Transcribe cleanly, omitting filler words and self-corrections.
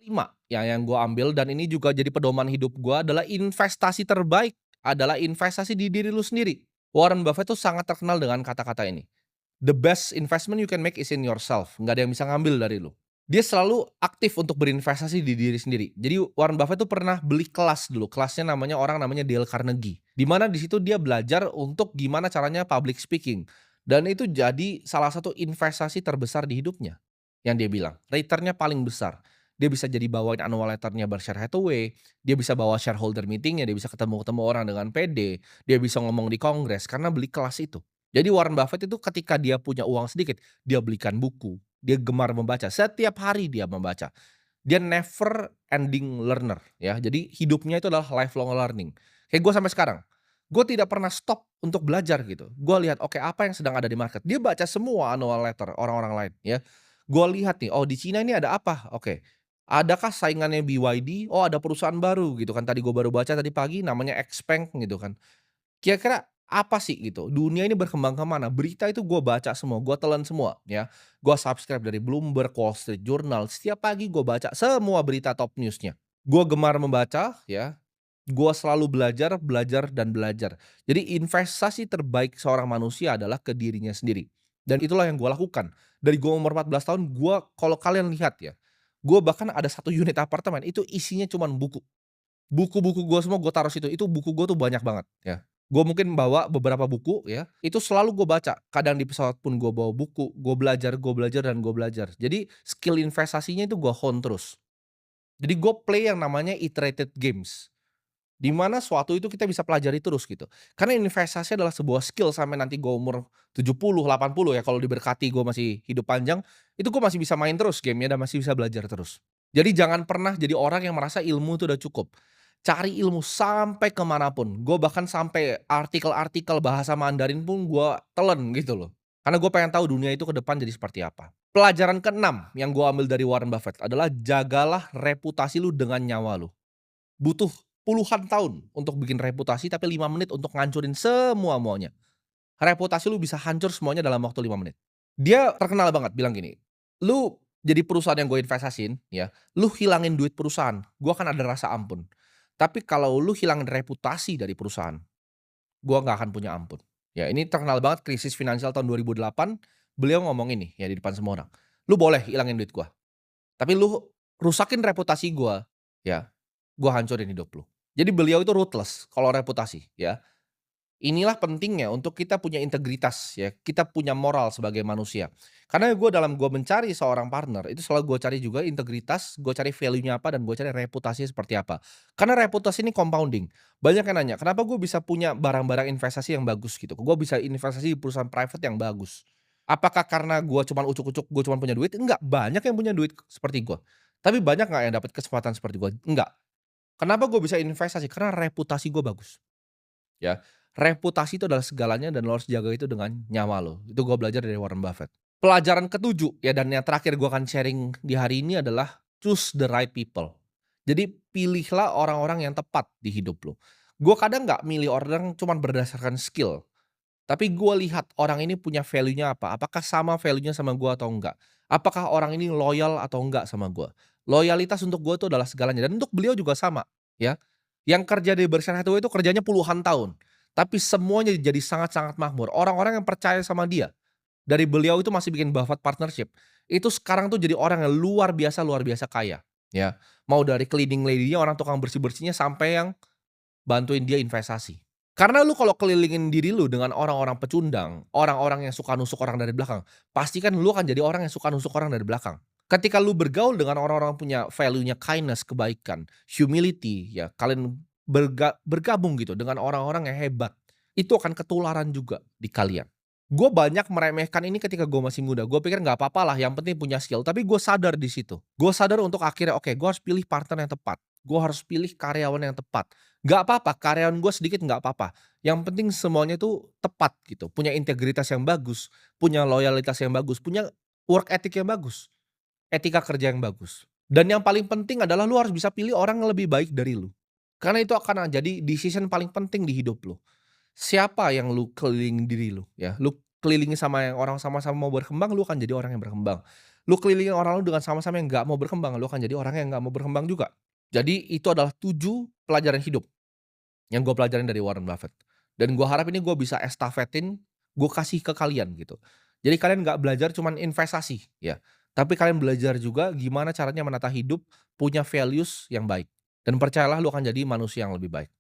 5 ya yang gue ambil dan ini juga jadi pedoman hidup gue adalah investasi terbaik adalah investasi di diri lu sendiri. Warren Buffett tuh sangat terkenal dengan kata-kata ini. The best investment you can make is in yourself, nggak ada yang bisa ngambil dari lu. Dia selalu aktif untuk berinvestasi di diri sendiri. Jadi Warren Buffett tuh pernah beli kelas dulu, kelasnya namanya Dale Carnegie. Di mana di situ dia belajar untuk gimana caranya public speaking. Dan itu jadi salah satu investasi terbesar di hidupnya. Yang dia bilang, return-nya paling besar. Dia bisa jadi bawain annual letter-nya Berkshire Hathaway, dia bisa bawa shareholder meeting-nya, dia bisa ketemu-ketemu orang dengan pede, dia bisa ngomong di kongres karena beli kelas itu. Jadi Warren Buffett itu ketika dia punya uang sedikit, dia belikan buku, dia gemar membaca, setiap hari dia membaca. Dia never ending learner ya, jadi hidupnya itu adalah lifelong learning. Kayak gue sampai sekarang, gue tidak pernah stop untuk belajar gitu. Gue lihat, oke apa yang sedang ada di market, dia baca semua annual letter orang-orang lain ya. Gue lihat nih, oh di Cina ini ada apa? Oke, adakah saingannya BYD? Oh ada perusahaan baru gitu kan, tadi gue baru baca tadi pagi namanya XPeng gitu kan. Kira-kira apa sih gitu, dunia ini berkembang ke mana, berita itu gue baca semua, gue telan semua ya. Gue subscribe dari Bloomberg, Wall Street Journal, setiap pagi gue baca semua berita top news-nya. Gue gemar membaca ya, gue selalu belajar, belajar, dan belajar. Jadi investasi terbaik seorang manusia adalah ke dirinya sendiri. Dan itulah yang gue lakukan. Dari gue umur 14 tahun, gue kalau kalian lihat ya, gue bahkan ada satu unit apartemen, itu isinya cuman buku. Buku-buku gue semua gue taruh situ, itu buku gue tuh banyak banget ya. Gue mungkin bawa beberapa buku ya, itu selalu gue baca. Kadang di pesawat pun gue bawa buku, gue belajar, dan gue belajar. Jadi skill investasinya itu gue hone terus. Jadi gue play yang namanya iterated games. Di mana suatu itu kita bisa pelajari terus gitu. Karena investasi adalah sebuah skill sampai nanti gue umur 70, 80 ya kalau diberkati gue masih hidup panjang, itu gue masih bisa main terus game-nya dan masih bisa belajar terus. Jadi jangan pernah jadi orang yang merasa ilmu itu udah cukup. Cari ilmu sampai ke manapun. Gue bahkan sampai artikel-artikel bahasa Mandarin pun gue telen gitu loh. Karena gue pengen tahu dunia itu ke depan jadi seperti apa. Pelajaran keenam yang gue ambil dari Warren Buffett adalah jagalah reputasi lu dengan nyawa lu. Butuh puluhan tahun untuk bikin reputasi, tapi 5 menit untuk ngancurin semua maunya. Reputasi lu bisa hancur semuanya dalam waktu 5 menit. Dia terkenal banget bilang gini, "Lu jadi perusahaan yang gue investasiin ya, lu hilangin duit perusahaan, gue akan ada rasa ampun. Tapi kalau lu hilangin reputasi dari perusahaan, gue nggak akan punya ampun." Ya ini terkenal banget krisis finansial tahun 2008, beliau ngomong ini ya di depan semua orang, "Lu boleh hilangin duit gue, tapi lu rusakin reputasi gue, ya, gue hancurin hidup lu." Jadi beliau itu ruthless kalau reputasi ya. Inilah pentingnya untuk kita punya integritas ya, kita punya moral sebagai manusia. Karena gue mencari seorang partner, itu selalu gue cari juga integritas, gue cari value-nya apa, dan gue cari reputasinya seperti apa. Karena reputasi ini compounding. Banyak yang nanya, "Kenapa gue bisa punya barang-barang investasi yang bagus gitu? Gue bisa investasi di perusahaan private yang bagus?" Apakah karena gue cuman ucuk-ucuk, gue cuman punya duit? Enggak, banyak yang punya duit seperti gue. Tapi banyak nggak yang dapat kesempatan seperti gue? Enggak. Kenapa gue bisa investasi? Karena reputasi gue bagus. Ya, reputasi itu adalah segalanya dan lo harus jaga itu dengan nyawa lo. Itu gue belajar dari Warren Buffett. Pelajaran ketujuh ya dan yang terakhir gue akan sharing di hari ini adalah choose the right people. Jadi pilihlah orang-orang yang tepat di hidup lo. Gue kadang nggak milih orang cuman berdasarkan skill, tapi gue lihat orang ini punya value-nya apa, apakah sama value-nya sama gue atau enggak. Apakah orang ini loyal atau enggak sama gue. Loyalitas untuk gue itu adalah segalanya dan untuk beliau juga sama, ya. Yang kerja di Berkshire Hathaway itu kerjanya puluhan tahun, tapi semuanya jadi sangat-sangat makmur. Orang-orang yang percaya sama dia, dari beliau itu masih bikin Buffett Partnership, itu sekarang tuh jadi orang yang luar biasa kaya, ya. Mau dari cleaning lady-nya, orang tukang bersih-bersihnya, sampai yang bantuin dia investasi. Karena lu kalau kelilingin diri lu dengan orang-orang pecundang, orang-orang yang suka nusuk orang dari belakang, pasti kan lu akan jadi orang yang suka nusuk orang dari belakang. Ketika lu bergaul dengan orang-orang punya value-nya kindness, kebaikan, humility, ya kalian bergabung gitu dengan orang-orang yang hebat, itu akan ketularan juga di kalian. Gue banyak meremehkan ini ketika gue masih muda, gue pikir nggak apa-apa lah yang penting punya skill, tapi gue sadar di situ. Gue sadar untuk akhirnya oke, gue harus pilih partner yang tepat, gue harus pilih karyawan yang tepat. Nggak apa-apa, karyawan gue sedikit nggak apa-apa, yang penting semuanya itu tepat gitu, punya integritas yang bagus, punya loyalitas yang bagus, punya work ethic yang bagus, etika kerja yang bagus. Dan yang paling penting adalah lu harus bisa pilih orang yang lebih baik dari lu. Karena itu akan jadi decision paling penting di hidup lu. Siapa yang lu kelilingin diri lu ya, lu kelilingi sama yang orang sama-sama mau berkembang, lu akan jadi orang yang berkembang. Lu kelilingin orang lu dengan sama-sama yang nggak mau berkembang, lu akan jadi orang yang nggak mau berkembang juga. Jadi itu adalah 7 pelajaran hidup yang gue pelajarin dari Warren Buffett. Dan gue harap ini gue bisa estafetin, gue kasih ke kalian gitu. Jadi kalian nggak belajar cuman investasi ya, tapi kalian belajar juga gimana caranya menata hidup, punya values yang baik. Dan percayalah lu akan jadi manusia yang lebih baik.